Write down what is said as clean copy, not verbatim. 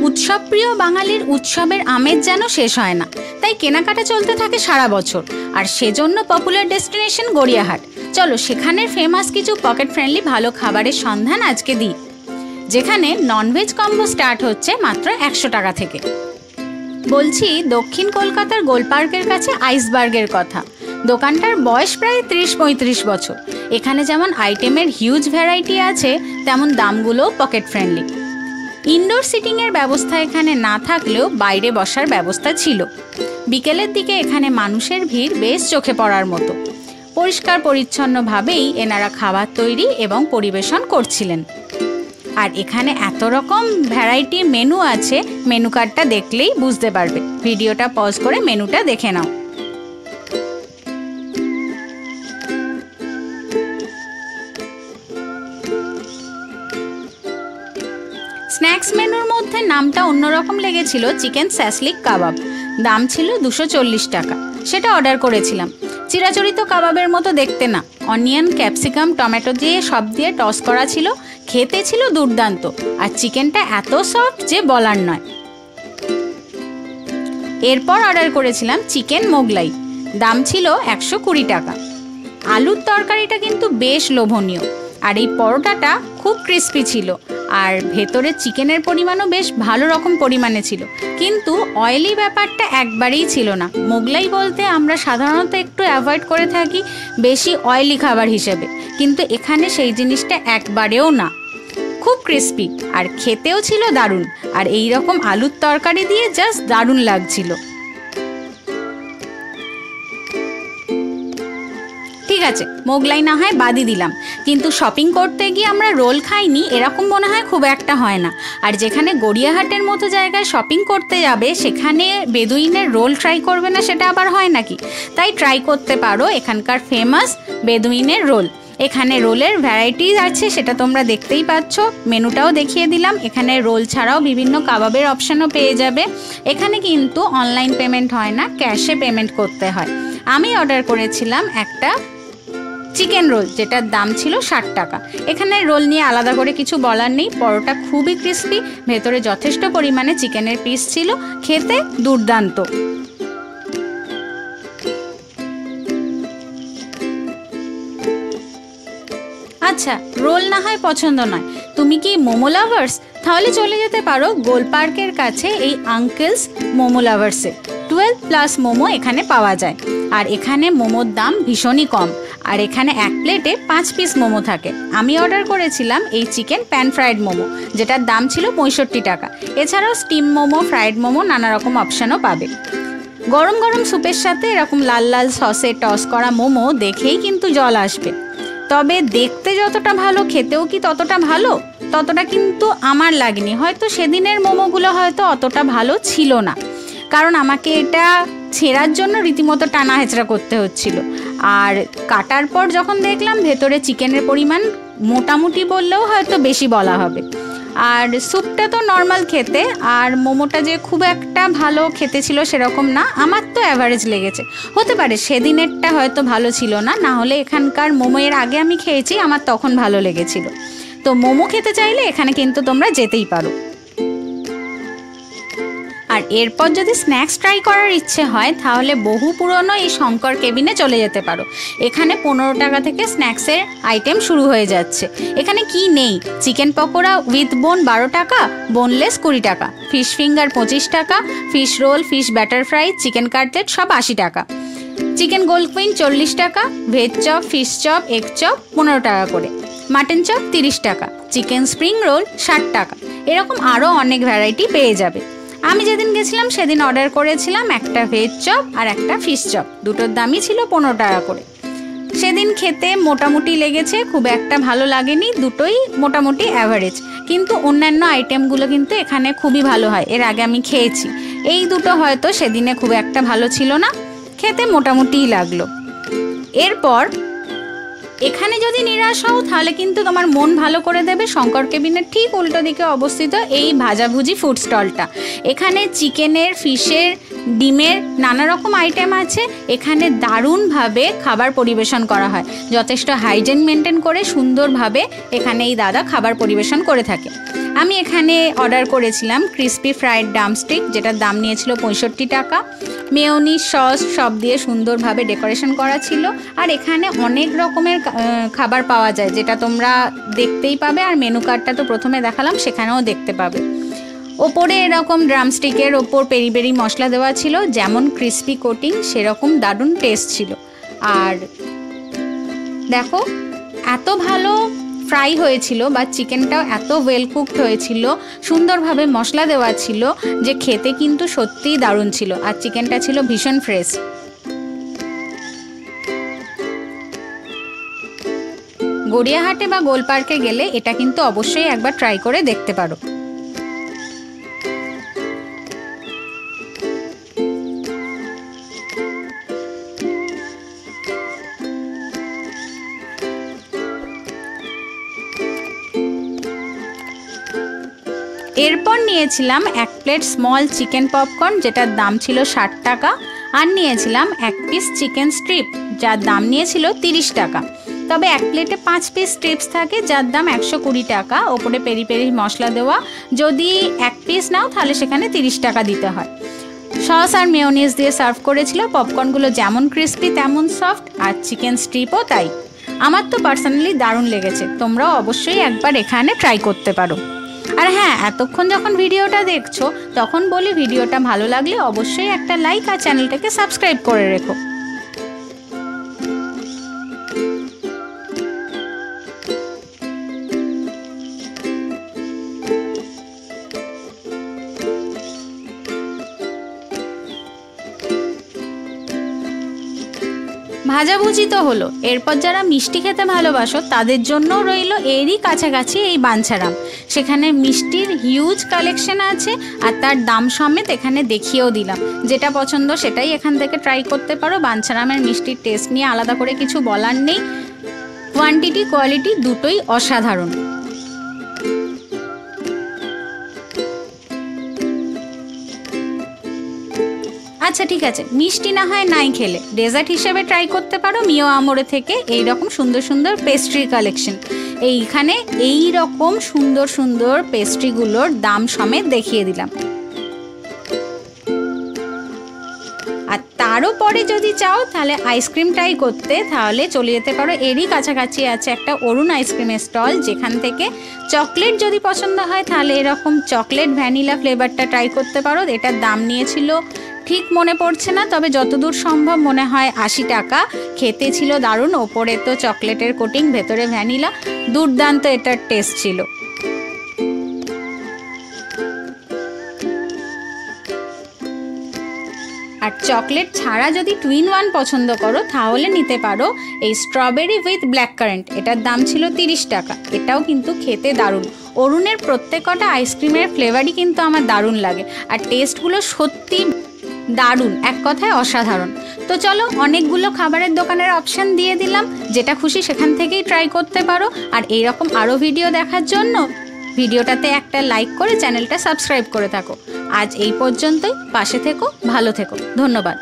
উৎসবপ্রিয় বাঙালির উৎসবের আমেজ যেন শেষ হয় না, তাই কেনাকাটা চলতে থাকে সারা বছর। আর সেজন্য পপুলার ডেস্টিনেশন গড়িয়াহাট। চলো সেখানের ফেমাস কিছু পকেট ফ্রেন্ডলি ভালো খাবারের সন্ধান আজকে দিই, যেখানে ননভেজ কম্বো স্টার্ট হচ্ছে মাত্র 100 টাকা থেকে। বলছি দক্ষিণ কলকাতার গোলপার্কের কাছে আইসবার্গের কথা। দোকানটার বয়স প্রায় 30-35 বছর। এখানে যেমন আইটেমের হিউজ ভ্যারাইটি আছে, তেমন দামগুলোও পকেট ফ্রেন্ডলি। ইনডোর সিটিংয়ের ব্যবস্থা এখানে না থাকলেও বাইরে বসার ব্যবস্থা ছিল। বিকেলের দিকে এখানে মানুষের ভিড় বেশ চোখে পড়ার মতো। পরিষ্কার পরিচ্ছন্নভাবেই এনারা খাবার তৈরি এবং পরিবেশন করছিলেন। আর এখানে এত রকম ভ্যারাইটি মেনু আছে, মেনু কার্ডটা দেখলেই বুঝতে পারবে। ভিডিওটা পজ করে মেনুটা দেখে নাও। স্ন্যাক্স মেনুর মধ্যে নামটা অন্যরকম লেগেছিল চিকেন স্যাসলিক কাবাব। দাম ছিল 240 টাকা। সেটা অর্ডার করেছিলাম। চিরাচরিত কাবাবের মতো দেখতে না, অনিয়ন, ক্যাপসিকাম, টমেটো দিয়ে সব দিয়ে টস করা ছিল। খেতে ছিল দুর্দান্ত, আর চিকেনটা এত সফট যে বলার নয়। এরপর অর্ডার করেছিলাম চিকেন মোগলাই। দাম ছিল 120 টাকা। আলুর তরকারিটা কিন্তু বেশ লোভনীয়, আর এই পরোটাটা খুব ক্রিস্পি ছিল, আর ভেতরে চিকেনের পরিমাণও বেশ ভালো রকম পরিমাণে ছিল, কিন্তু অয়েলি ব্যাপারটা একবারেই ছিল না। মোগলাই বলতে আমরা সাধারণত একটু অ্যাভয়েড করে থাকি বেশি অয়েলি খাবার হিসেবে, কিন্তু এখানে সেই জিনিসটা একবারেও না। খুব ক্রিস্পি আর খেতেও ছিল দারুণ, আর এই রকম আলুর তরকারি দিয়ে জাস্ট দারুণ লাগছিল। ঠিক আছে, মোগলাই না হয় বাদই দিলাম, কিন্তু শপিং করতে গিয়ে আমরা রোল খাইনি এরকম মনে হয় খুব একটা হয় না। আর যেখানে গড়িয়াহাটের মতো জায়গায় শপিং করতে যাবে সেখানে বেদুইনের রোল ট্রাই করবে না, সেটা আবার হয় নাকি? তাই ট্রাই করতে পারো এখানকার ফেমাস বেদুইনের রোল। এখানে রোলের ভ্যারাইটিস আছে, সেটা তোমরা দেখতেই পাচ্ছ। মেনুটাও দেখিয়ে দিলাম। এখানে রোল ছাড়াও বিভিন্ন কাবাবের অপশানও পেয়ে যাবে। এখানে কিন্তু অনলাইন পেমেন্ট হয় না, ক্যাশে পেমেন্ট করতে হয়। আমি অর্ডার করেছিলাম একটা চিকেন রোল, যেটার দাম ছিল 60 টাকা। এখানে রোল নিয়ে আলাদা করে কিছু বলার নেই। পরোটা খুবই ক্রিস্পি, ভেতরে যথেষ্ট পরিমাণে চিকেনের পিস ছিল, খেতে দুর্দান্ত। আচ্ছা, রোল না হয় পছন্দ নয়, তুমি কি মোমো লাভার্স? তাহলে চলে যেতে পারো গোলপার্কের কাছে এই আঙ্কেলস মোমো লাভার্সে। 12+ মোমো এখানে পাওয়া যায়, আর এখানে মোমোর দাম ভীষণই কম। আর এখানে এক প্লেটে 5 পিস মোমো থাকে। আমি অর্ডার করেছিলাম এই চিকেন প্যান ফ্রাইড মোমো, যেটার দাম ছিল 65 টাকা। এছাড়াও স্টিম মোমো, ফ্রাইড মোমো, নানা রকম অপশানও পাবে। গরম গরম স্যুপের সাথে এরকম লাল লাল সসে টস করা মোমো দেখেই কিন্তু জল আসবে। তবে দেখতে যতটা ভালো, খেতেও কি ততটা ভালো? ততটা কিন্তু আমার লাগেনি। হয়তো সেদিনের মোমোগুলো হয়তো অতটা ভালো ছিল না, কারণ আমাকে এটা ছেঁড়ার জন্য রীতিমতো টানা হেঁচড়া করতে হচ্ছিল। আর কাটার পর যখন দেখলাম ভেতরে চিকেনের পরিমাণ মোটামুটি বললেও হয়তো বেশি বলা হবে। আর স্যুপটা তো নর্মাল খেতে, আর মোমোটা যে খুব একটা ভালো খেতে ছিল সেরকম না। আমার তো অ্যাভারেজ লেগেছে। হতে পারে সেদিনেরটা হয়তো ভালো ছিল না, না হলে এখানকার মোমো এর আগে আমি খেয়েছি, আমার তখন ভালো লেগেছিল। তো মোমো খেতে চাইলে এখানে কিন্তু তোমরা যেতেই পারো। আর এরপর যদি স্ন্যাক্স ট্রাই করার ইচ্ছে হয় তাহলে বহু পুরনো এই শঙ্কর কেবিনে চলে যেতে পারো। এখানে 15 টাকা থেকে স্ন্যাক্সের আইটেম শুরু হয়ে যাচ্ছে। এখানে কি নেই? চিকেন পকোড়া উইথ বোন 12 টাকা, বোনলেস 20 টাকা, ফিশ ফিঙ্গার 25 টাকা, fish role, fish batter fry, chicken cutlet সব 80 টাকা, চিকেন গোল্ড কুইন 40 টাকা, veg chop, fish chop, egg chop 15 টাকা করে, মাটন চপ 30 টাকা, চিকেন স্প্রিং রোল 60 টাকা। এরকম আরও অনেক ভ্যারাইটি পেয়ে যাবে। আমি যেদিন গেছিলাম সেদিন অর্ডার করেছিলাম একটা ভেজ চপ আর একটা ফিশ চপ। দুটোর দামই ছিল 15 টাকা করে। সেদিন খেতে মোটামুটি লেগেছে, খুব একটা ভালো লাগেনি, দুটোই মোটামুটি অ্যাভারেজ। কিন্তু অন্যান্য আইটেমগুলো কিন্তু এখানে খুবই ভালো হয়, এর আগে আমি খেয়েছি। এই দুটো হয়তো সেদিনে খুব একটা ভালো ছিল না, খেতে মোটামুটিই লাগলো। এরপর এখানে যদি নিরাশ হও তাহলে কিন্তু তোমার মন ভালো করে দেবে শঙ্কর কেবিনের ঠিক উল্টো দিকে অবস্থিত এই ভাজাভুজি ফুড স্টলটা। এখানে চিকেনের, ফিশের, ডিমের নানা রকম আইটেম আছে। এখানে দারুণভাবে খাবার পরিবেশন করা হয়, যথেষ্ট হাইজিন মেনটেন করে সুন্দরভাবে এখানে এই দাদা খাবার পরিবেশন করে থাকে। আমি এখানে অর্ডার করেছিলাম ক্রিস্পি ফ্রাইড ড্রামস্টিক, যেটার দাম নিয়েছিল 65 টাকা। মেয়োনিজ, সস সব দিয়ে সুন্দরভাবে ডেকোরেশন করা ছিল। আর এখানে অনেক রকমের খাবার পাওয়া যায়, যেটা তোমরা দেখতেই পাবে, আর মেনু কার্ডটা তো প্রথমে দেখালাম, সেখানেও দেখতে পাবে। ওপরে এরকম ড্রামস্টিকের ওপর পেরি পেরি মশলা দেওয়া ছিল, যেমন ক্রিস্পি কোটিং সেরকম দারুণ টেস্ট ছিল। আর দেখো এত ভালো ফ্রাই হয়েছিল, বা চিকেনটাও এত ওয়েল কুকড হয়েছিল, সুন্দরভাবে মশলা দেওয়া ছিল, যে খেতে কিন্তু সত্যিই দারুণ ছিল। আর চিকেনটা ছিল ভীষণ ফ্রেশ। গড়িয়াহাটে বা গোল পার্কে গেলে এটা কিন্তু অবশ্যই একবার ট্রাই করে দেখতে পারো। এরপর নিয়েছিলাম 1 প্লেট স্মল চিকেন পপকর্ন, যেটার দাম ছিল 60 টাকা। আর নিয়েছিলাম 1 পিস চিকেন স্ট্রিপ, যার দাম নিয়েছিল 30 টাকা। তবে 1 প্লেটে 5 পিস স্ট্রিপস থাকে, যার দাম 120 টাকা। ওপরে পেরি পেরি মশলা দেওয়া। যদি 1 পিস নাও তাহলে সেখানে 30 টাকা দিতে হয়। সস আর মেয়োনিজ দিয়ে সার্ভ করেছিল। পপকর্নগুলো যেমন ক্রিস্পি তেমন সফট, আর চিকেন স্ট্রিপও তাই। আমার তো পার্সোনালি দারুণ লেগেছে। তোমরাও অবশ্যই একবার এখানে ট্রাই করতে পারো। আর হ্যাঁ, এতক্ষণ যখন ভিডিওটা দেখছো তখন বলি, ভিডিওটা ভালো লাগলে অবশ্যই একটা লাইক আর চ্যানেলটাকে সাবস্ক্রাইব করে রেখো। ভাজাভুজি তো হলো, এরপর যারা মিষ্টি খেতে ভালোবাসো তাদের জন্য রইল এরই কাছাকাছি এই বাঞ্ছারাম। সেখানে মিষ্টির হিউজ কালেকশন আছে, আর তার দাম সমেত এখানে দেখিয়েও দিলাম। যেটা পছন্দ সেটাই এখান থেকে ট্রাই করতে পারো। বাঞ্ছারামের মিষ্টির টেস্ট নিয়ে আলাদা করে কিছু বলার নেই। কোয়ান্টিটি কোয়ালিটি দুটোই অসাধারণ। আচ্ছা ঠিক আছে, মিষ্টি না হয় নাই খেলে ডেজার্ট হিসেবে ট্রাই করতে পারো মিও আমোরে থেকে এইরকম সুন্দর সুন্দর পেস্ট্রির কালেকশন। এইখানে এই রকম সুন্দর সুন্দর পেস্ট্রিগুলোর দাম সমেত দেখিয়ে দিলাম। আর তারও পরে যদি চাও তাহলে আইসক্রিম ট্রাই করতে, তাহলে চলে যেতে পারো। এরই কাছাকাছি আছে একটা অরুণ আইসক্রিমের স্টল, যেখান থেকে চকলেট যদি পছন্দ হয় তাহলে এরকম চকলেট ভ্যানিলা ফ্লেভারটা ট্রাই করতে পারো। এটার দাম নিয়েছিল ঠিক মনে পড়ছে না, তবে যতদূর সম্ভব মনে হয় 80 টাকা। খেতে ছিল দারুণ। ওপরে তো চকলেটের কোটিং, ভেতরে ভ্যানিলা, দুর্দান্ত এটার টেস্ট ছিল। আর চকলেট ছাড়া যদি 2-in-1 পছন্দ করো তাহলে নিতে পারো এই স্ট্রবেরি উইথ ব্ল্যাক কারেন্ট। এটার দাম ছিল 30 টাকা। এটাও কিন্তু খেতে দারুণ। অরুণের প্রত্যেকটা আইসক্রিমের ফ্লেভারই কিন্তু আমার দারুণ লাগে, আর টেস্টগুলো সত্যি দারুণ, এক কথায় অসাধারণ। তো চলো, অনেকগুলো খাবারের দোকানের অপশান দিয়ে দিলাম, যেটা খুশি সেখান থেকেই ট্রাই করতে পারো। আর এইরকম আরও ভিডিও দেখার জন্য ভিডিওটাতে একটা লাইক করে চ্যানেলটা সাবস্ক্রাইব করে থাকো। আজ এই পর্যন্তই। পাশে থেকো, ভালো থেকো, ধন্যবাদ।